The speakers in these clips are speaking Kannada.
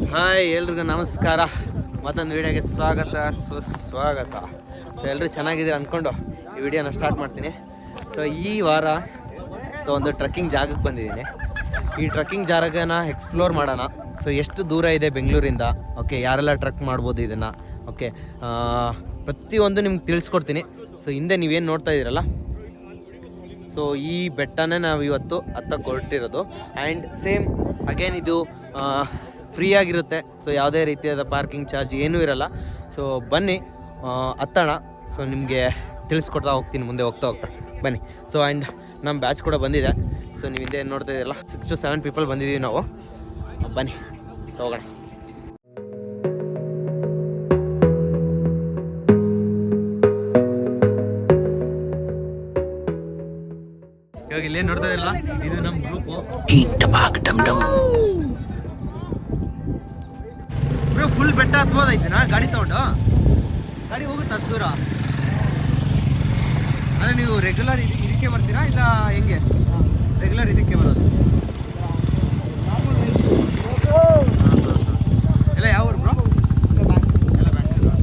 ಹಾಯ್ ಎಲ್ರಿಗೂ ನಮಸ್ಕಾರ, ಮತ್ತೊಂದು ವಿಡಿಯೋಗೆ ಸ್ವಾಗತ ಸುಸ್ವಾಗತ. ಸೊ ಎಲ್ಲರೂ ಚೆನ್ನಾಗಿದ್ದೀರ ಅಂದ್ಕೊಂಡು ಈ ವಿಡಿಯೋನ ಸ್ಟಾರ್ಟ್ ಮಾಡ್ತೀನಿ. ಸೊ ಈ ವಾರ ಒಂದು ಟ್ರೆಕ್ಕಿಂಗ್ ಜಾಗಕ್ಕೆ ಬಂದಿದ್ದೀನಿ. ಈ ಟ್ರೆಕ್ಕಿಂಗ್ ಜಾಗನ ಎಕ್ಸ್ಪ್ಲೋರ್ ಮಾಡೋಣ. ಸೊ ಎಷ್ಟು ದೂರ ಇದೆ ಬೆಂಗಳೂರಿಂದ, ಓಕೆ, ಯಾರೆಲ್ಲ ಟ್ರೆಕ್ ಮಾಡ್ಬೋದು ಇದನ್ನು, ಓಕೆ, ಪ್ರತಿಯೊಂದು ನಿಮ್ಗೆ ತಿಳಿಸ್ಕೊಡ್ತೀನಿ. ಸೊ ಹಿಂದೆ ನೀವೇನು ನೋಡ್ತಾ ಇದ್ದೀರಲ್ಲ, ಸೊ ಈ ಬೆಟ್ಟನೇ ನಾವು ಇವತ್ತು ಹತ್ತಕ್ಕೆ ಹೊರಟಿರೋದು. ಆ್ಯಂಡ್ ಸೇಮ್ ಅಗೇನ್ ಇದು ಫ್ರೀ ಆಗಿರುತ್ತೆ. ಸೊ ಯಾವುದೇ ರೀತಿಯಾದ ಪಾರ್ಕಿಂಗ್ ಚಾರ್ಜ್ ಏನೂ ಇರಲ್ಲ. ಸೊ ಬನ್ನಿ ಹತ್ತೋಣ. ಸೊ ನಿಮಗೆ ತಿಳಿಸ್ಕೊಡ್ತಾ ಹೋಗ್ತೀನಿ ಮುಂದೆ ಹೋಗ್ತಾ ಬನ್ನಿ. ಸೊ ಆ್ಯಂಡ್ ನಮ್ಮ ಬ್ಯಾಚ್ ಕೂಡ ಬಂದಿದೆ. ಸೊ ನೀವು ಹಿಂದೆ ಏನು ನೋಡ್ತಾ ಇದ್ದೀರಲ್ಲ, 6 to 7 ಪೀಪಲ್ ಬಂದಿದ್ದೀವಿ ನಾವು. ಬನ್ನಿ ಸೊ ಹೋಗೋಣ. ಇವಾಗ ಇಲ್ಲೇ ನೋಡ್ತಾ ಇರಲ್ಲ, ಇದು ನಮ್ಮ ಗ್ರೂಪು. ಫುಲ್ ಬೆಟ್ಟ ಹತ್ಬೋದೈತಿನ ಗಾಡಿ ತಗೊಂಡು, ಗಾಡಿ ಹೋಗುತ್ತೆ ಅಷ್ಟು ದೂರ. ಅದೇ ನೀವು ರೆಗ್ಯುಲರ್ ಇದಕ್ಕೆ ಬರ್ತೀರಾ ಇಲ್ಲ ಹೆಂಗೆ? ರೆಗ್ಯುಲರ್ ಇದಕ್ಕೆ ಬರೋದು ಎಲ್ಲ ಯಾವ ಊರು ಬ್ರೋ? ಎಲ್ಲ ಬ್ಯಾಂಗ್ಳೂರು.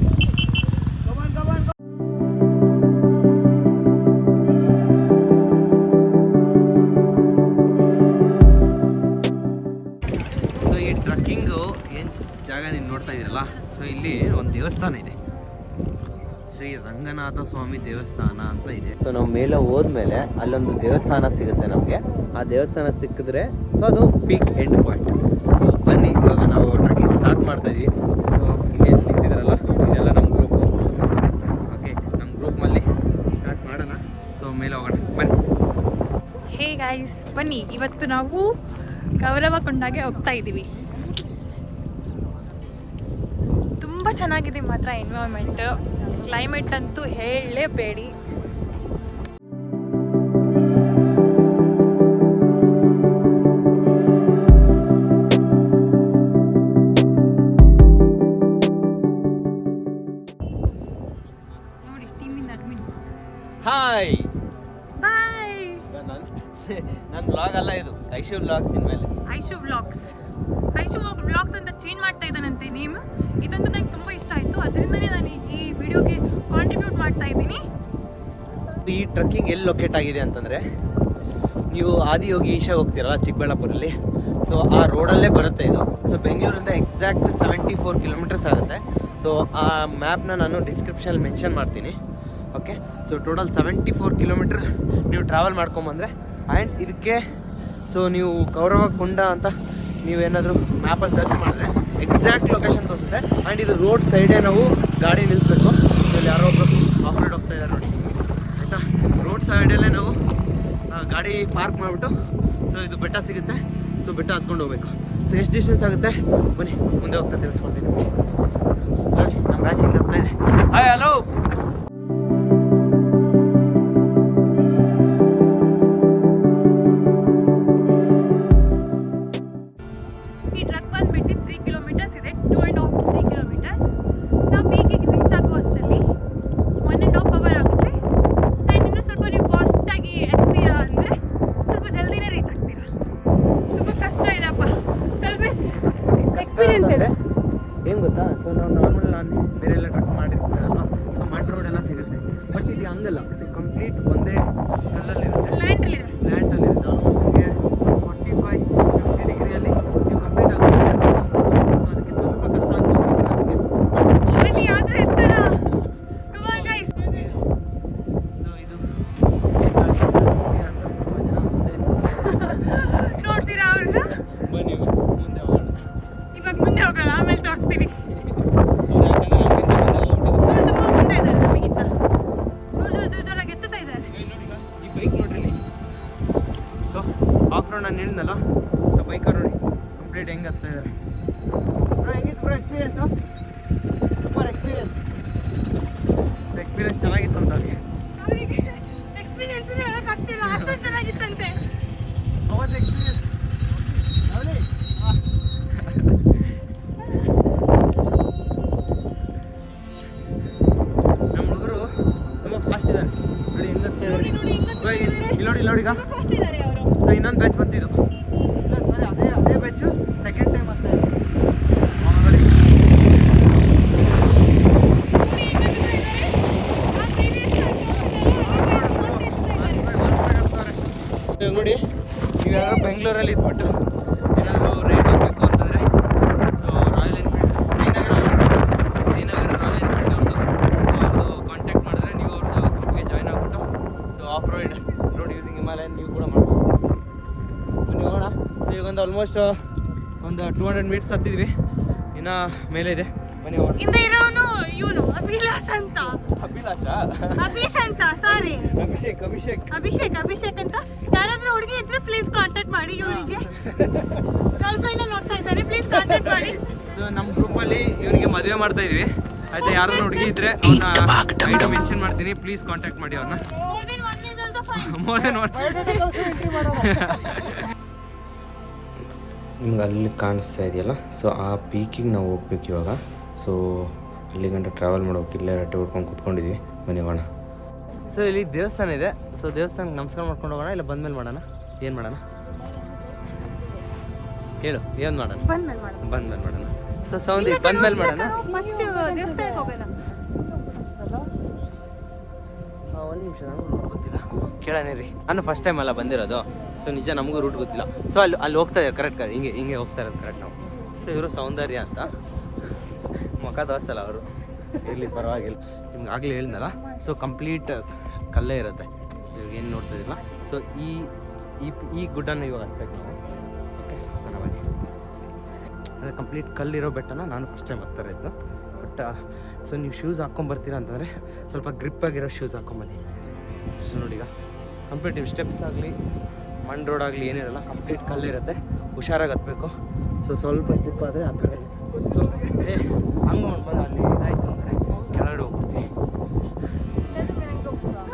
ಸೊ ಈ ಟ್ರಕ್ಕಿಂಗು ಏನು ಜಾಗ ನೀವು ನೋಡ್ತಾ ಇದ್ದೀರಲ್ಲ, ಸೊ ಇಲ್ಲಿ ಒಂದು ದೇವಸ್ಥಾನ ಇದೆ, ಶ್ರೀ ರಂಗನಾಥ ಸ್ವಾಮಿ ದೇವಸ್ಥಾನ ಅಂತ ಇದೆ. ಸೊ ನಾವು ಮೇಲೆ ಹೋದ್ಮೇಲೆ ಅಲ್ಲೊಂದು ದೇವಸ್ಥಾನ ಸಿಗುತ್ತೆ ನಮಗೆ. ಆ ದೇವಸ್ಥಾನ ಸಿಕ್ಕಿದ್ರೆ ಸೊ ಅದು ಪೀಕ್ ಎಂಡ್ ಪಾಯಿಂಟ್. ಸೊ ಬನ್ನಿ ಇವಾಗ ನಾವು ಟ್ರೆಕ್ಕಿಂಗ್ ಸ್ಟಾರ್ಟ್ ಮಾಡ್ತಾ ಇದೀವಿ. ಸೊ ಇಲ್ಲಿ ನಿಂತಿದ್ರಲ್ಲ, ಇದೆಲ್ಲ ನಮ್ಮ ಗ್ರೂಪು. ಓಕೆ, ನಮ್ಮ ಗ್ರೂಪ್ನಲ್ಲಿ ಸ್ಟಾರ್ಟ್ ಮಾಡೋಣ. ಸೊ ಮೇಲೆ ಹೋಗೋಣ ಬನ್ನಿ. ಹೇ ಗೈಸ್, ಬನ್ನಿ ಇವತ್ತು ನಾವು ಕೌರವಕೊಂಡಗೆ ಹೋಗ್ತಾ ಇದ್ದೀವಿ. ತುಂಬ ಚೆನ್ನಾಗಿದೆ ಮಾತ್ರ ಎನ್ವೈರ್ಮೆಂಟ್, ಕ್ಲೈಮೇಟ್ ಅಂತೂ ಹೇಳಲೇಬೇಡಿ. ನೋಡಿ ಟೀಮಿಂದ ಅಡ್ಮಿನ್. Hi bye. ನನ್ನ ವ್ಲಾಗ್ ಅಲ್ಲ ಇದು, ಐಶು ವ್ಲಾಗ್ಸ್ ಇನ್ಮೇಲೆ. ಐಶು ವ್ಲಾಗ್ಸ್ ಅಂತ ಚೇಂಜ್ ಮಾಡ್ತಾ ಇದ್ದಾನಂತೆ ನೇಮ್. ಇದಂತೂ ನನಗೆ ತುಂಬ ಇಷ್ಟ ಆಯಿತು, ಅದರಿಂದನೇ ನಾನು ಈ ವಿಡಿಯೋಗೆ ಕಾಂಟ್ರಿಬ್ಯೂಟ್ ಮಾಡ್ತಾ ಇದ್ದೀನಿ. ಈ ಟ್ರೆಕ್ಕಿಂಗ್ ಎಲ್ಲಿ ಲೊಕೇಟ್ ಆಗಿದೆ ಅಂತಂದರೆ, ನೀವು ಆದಿಯೋಗಿ ಈಶಾ ಹೋಗ್ತೀರಲ್ಲ ಚಿಕ್ಕಬಳ್ಳಾಪುರಲ್ಲಿ, ಸೊ ಆ ರೋಡಲ್ಲೇ ಬರುತ್ತೆ ಇದು. ಸೊ ಬೆಂಗಳೂರಿಂದ ಎಕ್ಸಾಕ್ಟ್ 74 ಕಿಲೋಮೀಟರ್ಸ್ ಆಗುತ್ತೆ. ಸೊ ಆ ಮ್ಯಾಪ್ನ ನಾನು ಡಿಸ್ಕ್ರಿಪ್ಷನಲ್ಲಿ ಮೆನ್ಷನ್ ಮಾಡ್ತೀನಿ. ಓಕೆ, ಸೊ ಟೋಟಲ್ 74 ಕಿಲೋಮೀಟ್ರ್ ನೀವು ಟ್ರಾವೆಲ್ ಮಾಡ್ಕೊಂಬಂದರೆ. ಆ್ಯಂಡ್ ಇದಕ್ಕೆ ಸೊ ನೀವು ಕೌರವಕೊಂಡ ಅಂತ ನೀವೇನಾದರೂ ಮ್ಯಾಪಲ್ಲಿ ಸರ್ಚ್ ಮಾಡಿದ್ರೆ ಎಕ್ಸಾಕ್ಟ್ ಲೊಕೇಶನ್ ತೋರಿಸುತ್ತೆ. ಆ್ಯಂಡ್ ಇದು ರೋಡ್ ಸೈಡೇ ನಾವು ಗಾಡಿ ನಿಲ್ಲಿಸ್ಬೇಕು. ಇಲ್ಲಿ ಯಾರೋ ಒಬ್ಬರು ಆಫ್ ರೋಡ್ ಹೋಗ್ತಾ ಇದ್ದಾರೆ ನೋಡಿ, ಆಯಿತಾ. ರೋಡ್ ಸೈಡಲ್ಲೇ ನಾವು ಗಾಡಿ ಪಾರ್ಕ್ ಮಾಡಿಬಿಟ್ಟು ಸೊ ಇದು ಬೆಟ್ಟ ಸಿಗುತ್ತೆ. ಸೊ ಬೆಟ್ಟ ಹತ್ಕೊಂಡು ಹೋಗ್ಬೇಕು. ಸೊ ಎಷ್ಟು ಡಿಸ್ಟೆನ್ಸ್ ಆಗುತ್ತೆ ಬನ್ನಿ ಮುಂದೆ ಹೋಗ್ತಾ ತಿಳಿಸ್ಕೊಡ್ತೀನಿ ನಿಮಗೆ. ನೋಡಿ ನಮ್ಮ ಬ್ಯಾಚ್ ಹಿಂಗೆ ಹತ್ತಾ ಇದೆ. Hi hello. ಈ ಟ್ರಕ್ ಬಂದ್ಬಿಟ್ಟು 3 ಕಿಲೋಮೀಟರ್ಸ್ ಇದೆ, 2.5 to 3 ಕಿಲೋಮೀಟರ್ಸ್. ನಾವು ಪೀಕಿಗೆ ರೀಚ್ ಆಗುವಷ್ಟರಲ್ಲಿ 1.5 hour ಆಗುತ್ತೆ. ಆ್ಯಂಡ್ ಇನ್ನೂ ಸ್ವಲ್ಪ ನೀವು ಫಾಸ್ಟಾಗಿ ಎತ್ತೀರಾ ಅಂದರೆ ಸ್ವಲ್ಪ ಜಲ್ದಿನೇ ರೀಚ್ ಆಗ್ತೀರಾ. ತುಂಬ ಕಷ್ಟ ಇದೆಪ್ಪ, ಕಲ್ಪಿಸ್ ಎಕ್ಸ್ಪೀರಿಯನ್ಸ್ ಇದೆ. ಏನು ಗೊತ್ತಾ, ಸೊ ನಾವು ನಾರ್ಮಲ್ ನಾನು ಬೇರೆ ಎಲ್ಲ ಟ್ರಕ್ಸ್ ಮಾಡಿರ್ತೀರಲ್ಲ, ಸೊ ಮಡ್ ರೋಡ್ ಎಲ್ಲ ಸಿಗುತ್ತೆ. ಬಟ್ ಇದು ಹಂಗಲ್ಲ. ಸೊ ಕಂಪ್ಲೀಟ್ ಒಂದೇ ಕಲ್ಲಲ್ಲಿರುತ್ತೆ, ಲ್ಯಾಂಡಲ್ಲಿದೆ. ಆಲ್ಮೋಸ್ಟ್ ನಿಮಗೆ 45-50 ಡಿಗ್ರಿಯಲ್ಲಿ ನೀವು ಕಂಪ್ಲೀಟ್ ಆಗುತ್ತೆ. ಸೊ ಅದಕ್ಕೆ ಸ್ವಲ್ಪ ಕಷ್ಟ ಆಗ್ಬೋದು. ಬನ್ನಿ ಆದರೆ ಎತ್ತರ. Come on guys. ಸೊ ಇದು ನೋಡ್ತೀರಾ ಅವ್ರನ್ನ? ಬನ್ನಿ ಮುಂದೆ ಹೋಗೋಣ. ಇವಾಗ ಮುಂದೆ ಹೋಗೋಣ, ಆಮೇಲೆ ತೋರಿಸ್ತೀನಿ. ಯಾಕಂದ್ರೆ ಅವ್ರು ತುಂಬ ಮುಂದೆ ಇದ್ದಾರೆ ನಮಗಿಂತ. ಜೋರಾಗಿ ಎತ್ತುತ್ತಾ ಇದ್ದಾರೆ. ಈ ಬೈಕ್ ನೋಡ್ರಿ. ಸೊ ಆಫ್ ರೋಡ್ ನಾನು ಹೇಳಿದ್ನಲ್ಲ, ಸೊ ಬೈಕರ್ ನೋಡಿ ಕಂಪ್ಲೀಟ್ ಹೆಂಗೆ ಹತ್ತಾ ಇದ್ದಾರೆ. ಹೆಂಗಿತ್ತು ಬ್ರೋ ಎಕ್ಸ್ಪೀರಿಯನ್ಸು? ಸೂಪರ್ ಎಕ್ಸ್ಪೀರಿಯನ್ಸ್ ಚೆನ್ನಾಗಿತ್ತು ಅಂತ ಅವ್ರಿಗೆ. ಅವರಿಗೆ ಎಕ್ಸ್ಪೀರಿಯನ್ಸ್ ಹೇಳೋಕ್ಕಾಗ್ತಿಲ್ಲ, ಅಷ್ಟೊಂದು ಚೆನ್ನಾಗಿತ್ತಂತೆ. ಅವತ್ತು ಎಕ್ಸ್ಪೀರಿಯನ್ಸ್ ನಮ್ಮ ಹುಡುಗರು ತುಂಬ ಫಾಸ್ಟ್ ಇದ್ದಾರೆ ನೋಡಿ, ಹೆಂಗೆ ಹತ್ತಾ ಇದ್ದಾರೆ. ಇಲ್ಲಿ ನೋಡಿ ಈಗ. ಫಾಸ್ಟ್ ಇದ್ದಾರೆ ಅವರು. ಸೊ ಇನ್ನೊಂದು ಬ್ಯಾಚ್ ಬಂದಿದ್ದು, ಸರಿ ಅದೇ ಬ್ಯಾಚು ಸೆಕೆಂಡ್ ಟೈಮ್ ಹತ್ತಾ ಇದೆ. ಬೆಂಗಳೂರಲ್ಲಿ ಇದ್ಬಿಟ್ಟು ಏನಾದರೂ ರೈಡ್ ಹೋಗಬೇಕು ಅಂತಂದರೆ so royal Enfield Jayanagar royal Enfield ಅವ್ರದ್ದು ಸೊ ಅವ್ರದ್ದು ಕಾಂಟ್ಯಾಕ್ಟ್ ಮಾಡಿದ್ರೆ ನೀವು ಅವ್ರದ್ದು ಗ್ರೂಪ್ಗೆ ಜಾಯ್ನ್ ಆಗಿಬಿಟ್ಟು so of road using Himalayan ನೀವು ಕೂಡ ಮಾಡ್ಬೋದು. ಬನ್ನಿ ಹೋಗೋಣ. ಸೊ ಈಗೊಂದು ಆಲ್ಮೋಸ್ಟ್ ಒಂದು 200 ಮೀಟರ್ಸ್ ಹತ್ತಿದ್ವಿ, ಇನ್ನು ಮೇಲೆ ಇದೆ. ಬನ್ನಿ ಹೋಗೋಣ. ಹಿಂದೆ ಇರೋನು ಇವನು ಅಭಿಲಾಷ್ ಅಂತ. ಅಭಿಷ್ ಅಂತ ಸಾರಿ ಅಭಿಷೇಕ್ ಅಂತ. ಯಾರಾದ್ರೂ ಹುಡುಗಿ ಇದ್ರೆ ಪ್ಲೀಸ್ ಕಾಂಟ್ಯಾಕ್ಟ್ ಮಾಡಿ. ಇವರಿಗೆ ಗರ್ಲ್ ಫ್ರೆಂಡ್ ನೋಡ್ತಾ ಇದ್ದಾರೆ, ಪ್ಲೀಸ್ ಕಾಂಟ್ಯಾಕ್ಟ್ ಮಾಡಿ. ಸೊ ನಮ್ಮ ಗ್ರೂಪಲ್ಲಿ ಇವನಿಗೆ ಮದುವೆ ಮಾಡ್ತಾ ಇದೀವಿ ಆಯ್ತಾ. ಯಾರಾದ್ರೂ ಹುಡುಗಿ ಇದ್ರೆ ಅವ್ರನ್ನ ಮೆನ್ಷನ್ ಮಾಡ್ತೀನಿ, ಪ್ಲೀಸ್ ಕಾಂಟ್ಯಾಕ್ಟ್ ಮಾಡಿ ಅವ್ರನ್ನ. More than one. ನಿಮ್ಗೆ ಅಲ್ಲಿ ಕಾಣಿಸ್ತಾ ಇದೆಯಲ್ಲ, ಸೊ ಆ ಪೀಕಿಗೆ ನಾವು ಹೋಗ್ಬೇಕು ಇವಾಗ. ಸೊ ಅಲ್ಲಿ ಗಂಟೆ ಟ್ರಾವೆಲ್ ಮಾಡ್ಬೇಕು, ಇಲ್ಲೇ ರಟ್ಟೆ ಹೊಡ್ಕೊಂಡು ಕೂತ್ಕೊಂಡಿದ್ವಿ. ಬನ್ನಿ ಹೋಗೋಣ. ಸೊ ಇಲ್ಲಿ ದೇವಸ್ಥಾನ ಇದೆ. ಸೊ ದೇವಸ್ಥಾನಕ್ಕೆ ನಮಸ್ಕಾರ ಮಾಡ್ಕೊಂಡು ಹೋಗೋಣ, ಇಲ್ಲ ಬಂದ್ಮೇಲೆ ಮಾಡೋಣ? ಏನು ಮಾಡೋಣ ಹೇಳು, ಏನು ಮಾಡೋಣ? ಬಂದ್ಮೇಲೆ ಮಾಡೋಣ. ಸೊ ಸೌಂದ್ ಬಂದ್ಮೇಲೆ ಮಾಡೋಣ. ಫಸ್ಟ್ ದೇವಸ್ಥಾನಕ್ಕೆ ಹೋಗೋಣ. ಒಂದು ನಿಮಿಷ, ನನಗೂ ರೂಟ್ ಗೊತ್ತಿಲ್ಲ, ಕೇಳೋಣ ರೀ. ನಾನು ಫಸ್ಟ್ ಟೈಮ್ ಅಲ್ಲ ಬಂದಿರೋದು, ಸೊ ನಿಜ ನಮಗೂ ರೂಟ್ ಗೊತ್ತಿಲ್ಲ. ಸೊ ಅಲ್ಲಿ ಹೋಗ್ತಾ ಇದ್ದಾರೆ ಕರೆಕ್ಟ್, ಹಿಂಗೆ ಹೋಗ್ತಾ ಇರೋದು ಕರೆಕ್ಟ್ ನಾವು. ಸೊ ಇವರು ಸೌಂದರ್ಯ ಅಂತ, ಮುಖ ದೋಸ್ತಲ್ಲ ಅವರು, ಇರಲಿ ಪರವಾಗಿಲ್ಲ. ನಿಮ್ಗೆ ಆಗಲೇ ಹೇಳಿದ್ನಲ್ಲ, ಸೊ ಕಂಪ್ಲೀಟ್ ಕಲ್ಲೇ ಇರುತ್ತೆ. ಸೊ ಇವಾಗ ಏನು ನೋಡ್ತಿದ್ದಿಲ್ಲ. ಸೊ ಈ ಗುಡ್ಡನ್ನು ಇವಾಗ ಹತ್ಬೇಕು ನಾವು. ಓಕೆ, ಹತ್ತೋಣ ಬನ್ನಿ. ಅಂದರೆ ಕಂಪ್ಲೀಟ್ ಕಲ್ಲಿರೋ ಬೆಟ್ಟನ ನಾನು ಫಸ್ಟ್ ಟೈಮ್ ಹತ್ತಾರೆ ಇದ್ದು. ಬಟ್ ಸೊ ನೀವು ಶೂಸ್ ಹಾಕ್ಕೊಂಬರ್ತೀರಾ ಅಂತಂದರೆ ಸ್ವಲ್ಪ ಗ್ರಿಪ್ಪಾಗಿರೋ ಶೂಸ್ ಹಾಕ್ಕೊಂಬನ್ನಿ. ಸೊ ನೋಡಿ, ಈಗ ಕಂಪ್ಲೀಟ್ ನೀವು ಸ್ಟೆಪ್ಸ್ ಆಗಲಿ ಮಣ್ಣು ರೋಡ್ ಆಗಲಿ ಏನಿರಲ್ಲ, ಕಂಪ್ಲೀಟ್ ಕಲ್ಲಿರುತ್ತೆ. ಹುಷಾರಾಗಿ ಹತ್ತಬೇಕು. ಸೊ ಸ್ವಲ್ಪ ಸ್ಲಿಪ್ ಆದರೆ ಆ ಕಡೆ ಸೊ ಹಂಗೆ ಮಾಡ್ಬಾರ್ದು. ಅಲ್ಲಿ ಇದಾಯಿತು ಅಂದರೆ ಕೆಳಗಡೆ ಹೋಗ್ಬಿಡ್ತೀವಿ.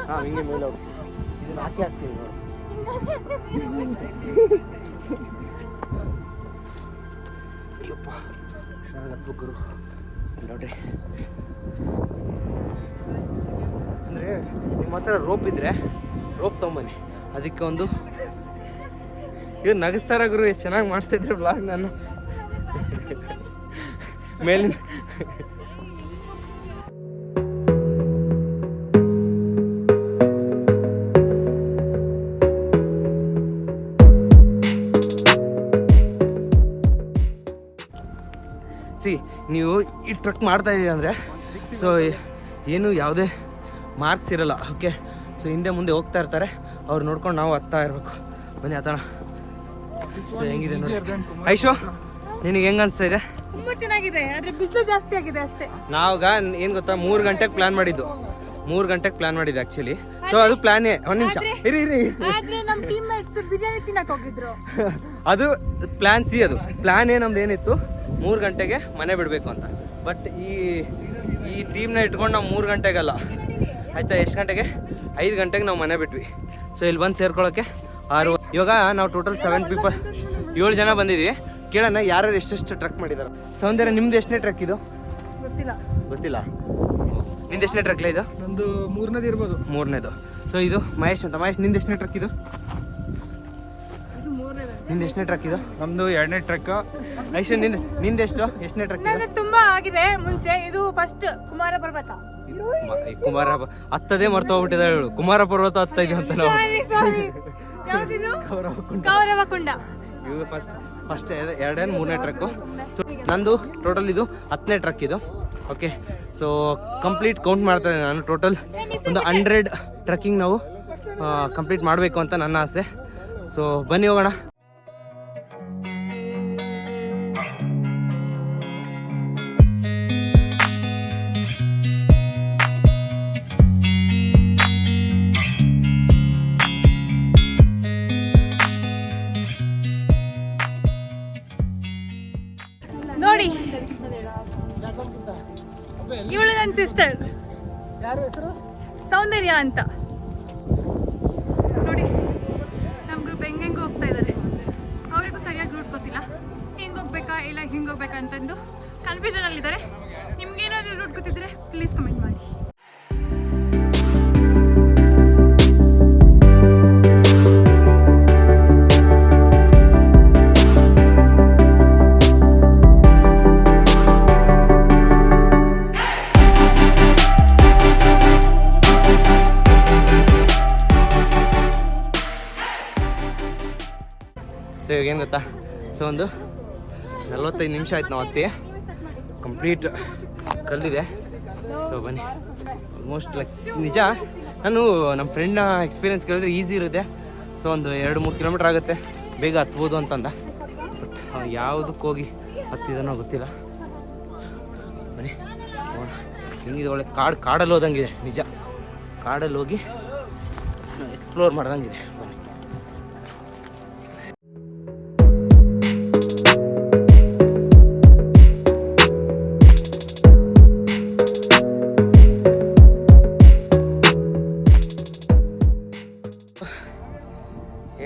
ಹಾಂ, ಹಿಂಗೆ ಮೇಲೆ ಹೋಗ್ತೀವಿ. ಇದನ್ನು ಹಾಕ್ತೀವಿ ನೋಡಿ. ಅಯ್ಯಪ್ಪ, ಹುಷಾರಾಗಿ ಹತ್ಬೇಕು ಗುರು. ನೋಡ್ರಿ, ಅಂದರೆ ನಿಮ್ಮ ಹತ್ರ ರೋಪ್ ಇದ್ದರೆ ರೋಪ್ ತೊಗೊಂಬನ್ನಿ. ಅದಕ್ಕೆ ಒಂದು ಇವ್ರು ನಗಿಸ್ತಾರ ಗುರು, ಎಷ್ಟು ಚೆನ್ನಾಗಿ ಮಾಡ್ತಾಯಿದ್ರು ಬ್ಲಾಗ್. ನಾನು ಮೇಲಿನ ನೀವು ಈ ಟ್ರಕ್ ಮಾಡ್ತಾ ಇದ್ದೀರಿ ಅಂದರೆ ಸೊ ಏನು ಯಾವುದೇ ಮಾರ್ಕ್ಸ್ ಇರಲ್ಲ. ಓಕೆ, ಸೊ ಹಿಂದೆ ಮುಂದೆ ಹೋಗ್ತಾ ಇರ್ತಾರೆ, ಅವ್ರು ನೋಡ್ಕೊಂಡು ನಾವು ಹತ್ತಾ ಇರಬೇಕು. ಬನ್ನಿ ಹತ್ತೋಣ. ಸೊ ಹೆಂಗಿದೆ ನೋಡಿ ಐಶೋ, ನಿನಗೆ ಹೆಂಗೆ ಅನಿಸ್ತಾ ಇದೆ? ತುಂಬ ಚೆನ್ನಾಗಿದೆ, ಆದರೆ ಬಿಸಿಲು ಜಾಸ್ತಿ ಆಗಿದೆ ಅಷ್ಟೇ. ನಾವಾಗ ಏನು ಗೊತ್ತಾ, 3 ಗಂಟೆಗೆ ಪ್ಲ್ಯಾನ್ ಮಾಡಿದ್ದು. 3 ಗಂಟೆಗೆ ಪ್ಲ್ಯಾನ್ ಮಾಡಿದ್ದು ಆ್ಯಕ್ಚುಲಿ. ಸೊ ಅದು ಪ್ಲ್ಯಾನೇ. ಒಂದು ನಿಮಿಷ ಇರಿ. ಆದರೆ ನಮ್ಮ ಟೀಮ್ ಮೇಟ್ಸ್ ಬಿರಿಯಾನಿ ತಿನ್ನಕ್ಕೆ ಹೋಗಿದ್ರು. ಅದು ಪ್ಲ್ಯಾನ್ ಸಿ. ಅದು ಪ್ಲ್ಯಾನ್ ನಮ್ದು ಏನಿತ್ತು, 3 ಗಂಟೆಗೆ ಮನೆ ಬಿಡಬೇಕು ಅಂತ. ಬಟ್ ಈ ಟೀಮ್ನ ಇಟ್ಕೊಂಡು ನಾವು 3 ಗಂಟೆಗಲ್ಲ ಆಯಿತಾ, ಎಷ್ಟು ಗಂಟೆಗೆ 5 ಗಂಟೆಗೆ ನಾವು ಮನೆ ಬಿಟ್ವಿ. ಸೊ ಇಲ್ಲಿ ಬಂದು ಸೇರ್ಕೊಳ್ಳೋಕ್ಕೆ 6. ಇವಾಗ ನಾವು ಟೋಟಲ್ 7 ಪೀಪಲ್ 7 ಜನ ಬಂದಿದ್ದೀವಿ. ಕೇಳೋಣ ಯಾರು ಎಷ್ಟೆಷ್ಟು ಟ್ರಕ್ ಮಾಡಿದ್ದಾರೆ. ಸೌಂದರ್ಯ, ನಿಮ್ದು ಎಷ್ಟನೇ ಟ್ರಕ್ ಇದು? ಗೊತ್ತಿಲ್ಲ. ನಿಂದು ಎಷ್ಟನೇ ಟ್ರಕ್ಲ ಇದು? ನಂದು 3ನೇದು ಇರ್ಬೋದು. 3ನೇದು. ಸೊ ಇದು ಮಹೇಶ್ ಅಂತ. ಮಹೇಶ್, ನಿಂದು ಎಷ್ಟನೇ ಟ್ರಕ್ ಇದು? ನಿಂದು ಎಷ್ಟನೇ ಟ್ರಕ್ ಇದು? ನಮ್ದು 2ನೇ ಟ್ರಕ್. ಐಶನ್, ನಿಂದು ಎಷ್ಟನೇ ಟ್ರಕ್? ನಾನು ತುಂಬಾ ಆಗಿದೆ ಮುಂಚೆ. ಇದು ಫಸ್ಟ್ ಕುಮಾರ ಪರ್ವತ. ಕುಮಾರ ಹತ್ತದೇ ಮರ್ತು ಹೋಗ್ಬಿಟ್ಟಿದ್ದಾಳೆ ಹೇಳು. ಕುಮಾರ ಪರ್ವತ ಹತ್ತ ಇದೀವಿ ಅಂತ ನಾವು. ಯಾವ್ದಿದು? ಕೌರವಕುಂಡ. ಇದು ಫಸ್ಟ್ 2ನೇ 3ನೇ ಟ್ರಕ್ಕು. ಸೊ ನಂದು ಟೋಟಲ್ ಇದು 10ನೇ ಟ್ರಕ್ ಇದು. ಓಕೆ, ಸೊ ಕಂಪ್ಲೀಟ್ ಕೌಂಟ್ ಮಾಡ್ತಾ ಇದ್ದೀನಿ ನಾನು. ಟೋಟಲ್ ಒಂದು 100 ಟ್ರಕ್ಕಿಂಗ್ ನಾವು ಕಂಪ್ಲೀಟ್ ಮಾಡಬೇಕು ಅಂತ ನನ್ನ ಆಸೆ. ಸೊ ಬನ್ನಿ ಹೋಗೋಣ. ನೋಡಿ, ಇವಳು ನನ್ನ ಸಿಸ್ಟರ್. ಯಾರ ಹೆಸರು? ಸೌಂದರ್ಯ ಅಂತ. ನೋಡಿ, ನಮ್ಮ ಗ್ರೂಪ್ ಹೆಂಗೆ ಹೋಗ್ತಾ ಇದ್ದಾರೆ. ಅವರಿಗೂ ಸರಿಯಾಗಿ ರೂಟ್ ಗೊತ್ತಿಲ್ಲ. ಹಿಂಗೆ ಹೋಗ್ಬೇಕಾ ಇಲ್ಲ ಹಿಂಗೆ ಹೋಗ್ಬೇಕಾ ಅಂತಂದು ಕನ್ಫ್ಯೂಷನಲ್ಲಿದ್ದಾರೆ. ನಿಮ್ಗೇನಾದರೂ ರೂಟ್ ಗೊತ್ತಿದ್ರೆ ಪ್ಲೀಸ್ ಕಮೆಂಟ್ ಮಾಡಿ. ಏನು ಗೊತ್ತಾ, ಸೊ ಒಂದು 45 ನಿಮಿಷ ಆಯ್ತು ನಾವು ಹತ್ತಿ, ಕಂಪ್ಲೀಟ್ ಕಲ್ಲಿದೆ. ಸೊ ಬನ್ನಿ, ಆಲ್ಮೋಸ್ಟ್ ಲೈಕ್ ನಿಜ ನಾನು ನಮ್ಮ ಫ್ರೆಂಡ್ನ ಎಕ್ಸ್ಪೀರಿಯನ್ಸ್ ಕೇಳಿದ್ರೆ ಈಸಿ ಇರುತ್ತೆ. ಸೊ ಒಂದು 2-3 ಕಿಲೋಮೀಟ್ರ್ ಆಗುತ್ತೆ, ಬೇಗ ಹತ್ಬೋದು ಅಂತಂದ. ಬಟ್ ಯಾವುದಕ್ಕೆ ಹೋಗಿ ಹತ್ತಿದನೋ ಗೊತ್ತಿಲ್ಲ. ಬನ್ನಿ ನೋಡೋಣ ಹೆಂಗಿದೆ. ಒಳ್ಳೆ ಕಾಡಲ್ಲಿ ಹೋದಂಗಿದೆ ನಿಜ, ಕಾಡಲ್ಲಿ ಹೋಗಿ ಎಕ್ಸ್ಪ್ಲೋರ್ ಮಾಡ್ದಂಗಿದೆ. ಬನ್ನಿ.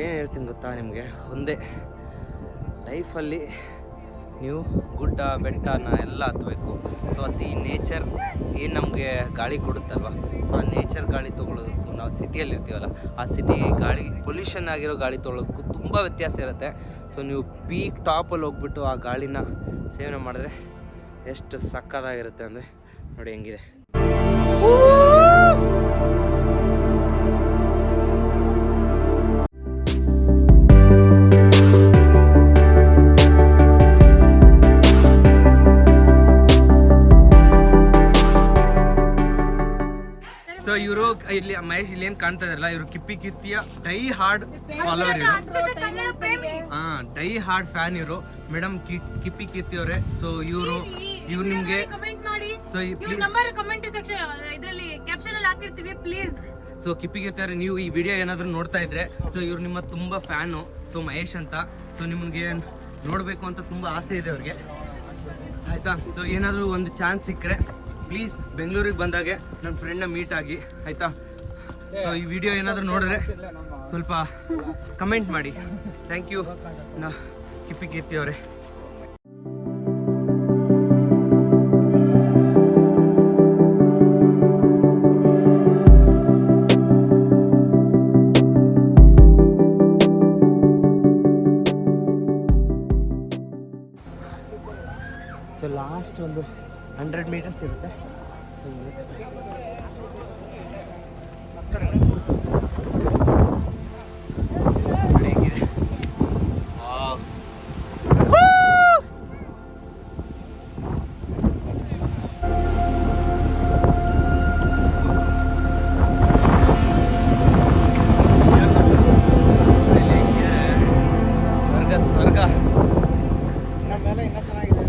ಏನು ಹೇಳ್ತೀನಿ ಗೊತ್ತಾ ನಿಮಗೆ, ಒಂದೇ ಲೈಫಲ್ಲಿ ನೀವು ಗುಡ್ಡ ಬೆಟ್ಟನ ಎಲ್ಲ ಹತ್ತಬೇಕು. ಸೊ ಅದು ಈ ನೇಚರ್ ಏನು ನಮಗೆ ಗಾಳಿ ಕೊಡುತ್ತಲ್ವ, ಸೊ ಆ ನೇಚರ್ ಗಾಳಿ ತೊಗೊಳೋದಕ್ಕೂ ನಾವು ಸಿಟಿಯಲ್ಲಿ ಇರ್ತೀವಲ್ಲ, ಆ ಸಿಟಿ ಗಾಳಿ ಪೊಲ್ಯೂಷನ್ ಆಗಿರೋ ಗಾಳಿ ತೊಗೊಳೋದಕ್ಕೂ ತುಂಬ ವ್ಯತ್ಯಾಸ ಇರುತ್ತೆ. ಸೊ ನೀವು ಪೀಕ್ ಟಾಪಲ್ಲಿ ಹೋಗ್ಬಿಟ್ಟು ಆ ಗಾಳಿನ ಸೇವನೆ ಮಾಡಿದ್ರೆ ಎಷ್ಟು ಸಕ್ಕತ್ತಾಗಿರುತ್ತೆ ಅಂದರೆ ನೋಡಿ ಹೆಂಗಿದೆ. ಸೊ ಇವರು ಇಲ್ಲಿ ಮಹೇಶ್ ಇಲ್ಲಿ ಏನು ಕಾಣ್ತಾ ಇದಾರಲ್ಲ, ಇವರು ಕಿಪ್ಪಿ ಕೀರ್ತಿಯ ಡೈ ಹಾರ್ಡ್ ಫಾಲೋವರ್ ಇವರು. ಡೈ ಹಾರ್ಡ್ ಫ್ಯಾನ್ ಇವರು ಮೇಡಮ್ ಕಿಪ್ಪಿ ಕೀರ್ತಿ ಅವರೇ. ಸೊ ಇವ್ರು ನಿಮ್ಗೆ ಸೊ ಕಮೆಂಟ್ ಸೆಕ್ಷನ್ ಇದರಲ್ಲಿ ಕ್ಯಾಪ್ಷನ್ ಅಲ್ಲಿ ಹಾಕಿರ್ತೀವಿ ಪ್ಲೀಸ್. ಸೊ ಕಿಪ್ಪಿ ಕೀರ್ತಿ ಅವರೇ, ನೀವು ಈ ವಿಡಿಯೋ ಏನಾದರೂ ನೋಡ್ತಾ ಇದ್ರೆ, ಸೊ ಇವ್ರು ನಿಮ್ಮ ತುಂಬ ಫ್ಯಾನು. ಸೊ ಮಹೇಶ್ ಅಂತ, ಸೊ ನಿಮ್ಗೆ ನೋಡಬೇಕು ಅಂತ ತುಂಬ ಆಸೆ ಇದೆ ಅವ್ರಿಗೆ, ಆಯಿತಾ. ಸೊ ಏನಾದರೂ ಒಂದು ಚಾನ್ಸ್ ಸಿಕ್ಕರೆ ಪ್ಲೀಸ್ ಬೆಂಗಳೂರಿಗೆ ಬಂದಾಗೆ ನನ್ನ ಫ್ರೆಂಡ್ನ ಮೀಟ್ ಆಗಿ, ಆಯಿತಾ. ಸೊ ಈ ವಿಡಿಯೋ ಏನಾದರೂ ನೋಡಿದ್ರೆ ಸ್ವಲ್ಪ ಕಮೆಂಟ್ ಮಾಡಿ. ಥ್ಯಾಂಕ್ ಯು ಕಿಪ್ಪಿ ಕೀರ್ತಿ ಅವರೇ. ಸೊ ಲಾಸ್ಟ್ ಒಂದು 100 ಮೀಟರ್ಸ್ ಇರುತ್ತೆ. ಸೊ ಹೇಗಿದೆ, ಸ್ವರ್ಗ ಸ್ವರ್ಗ. ನಮ್ಮೆಲ್ಲ ಇನ್ನೂ ಚೆನ್ನಾಗಿದೆ.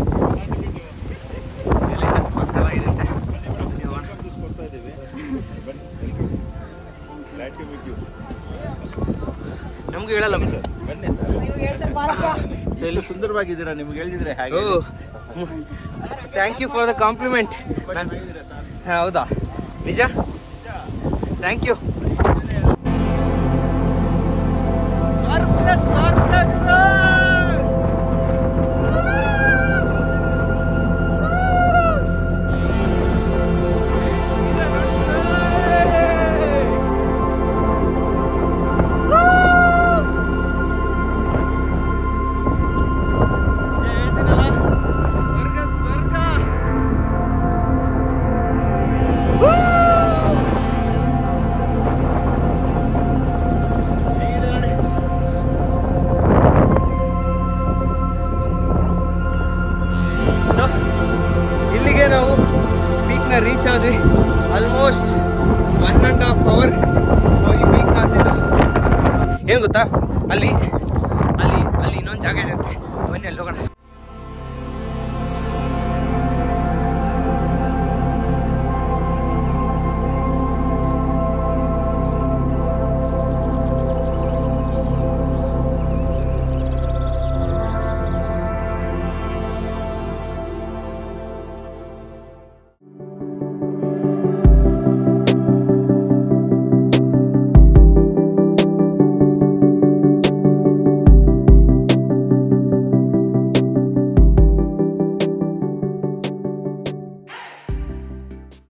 ನಮ್ಗೆ ಹೇಳಲ್ಲ ಸರ್, ಬನ್ನಿ ಸರ್. ಸೊ ಇಲ್ಲಿ ಸುಂದರವಾಗಿದ್ದೀರಾ, ನಿಮ್ಗೆ ಹೇಳಿದ್ರೆ ಹಾಗೆ. Thank you for the compliment. ಹೌದಾ, ನಿಜ, ಥ್ಯಾಂಕ್ ಯು. ಇಲ್ಲಿಗೆ ನಾವು ಪೀಕ್ನ ರೀಚ್ ಆದ್ವಿ. ಆಲ್ಮೋಸ್ಟ್ 1.5 hour ಈ ಪೀಕ್ ಕಾಣ್ತಿದ್ದು. ಏನು ಗೊತ್ತಾ, ಅಲ್ಲಿ ಇನ್ನೊಂದು ಜಾಗ ಇರುತ್ತೆ, ಬನ್ನಿ ಅಲ್ಲಿ ಹೋಗೋಣ.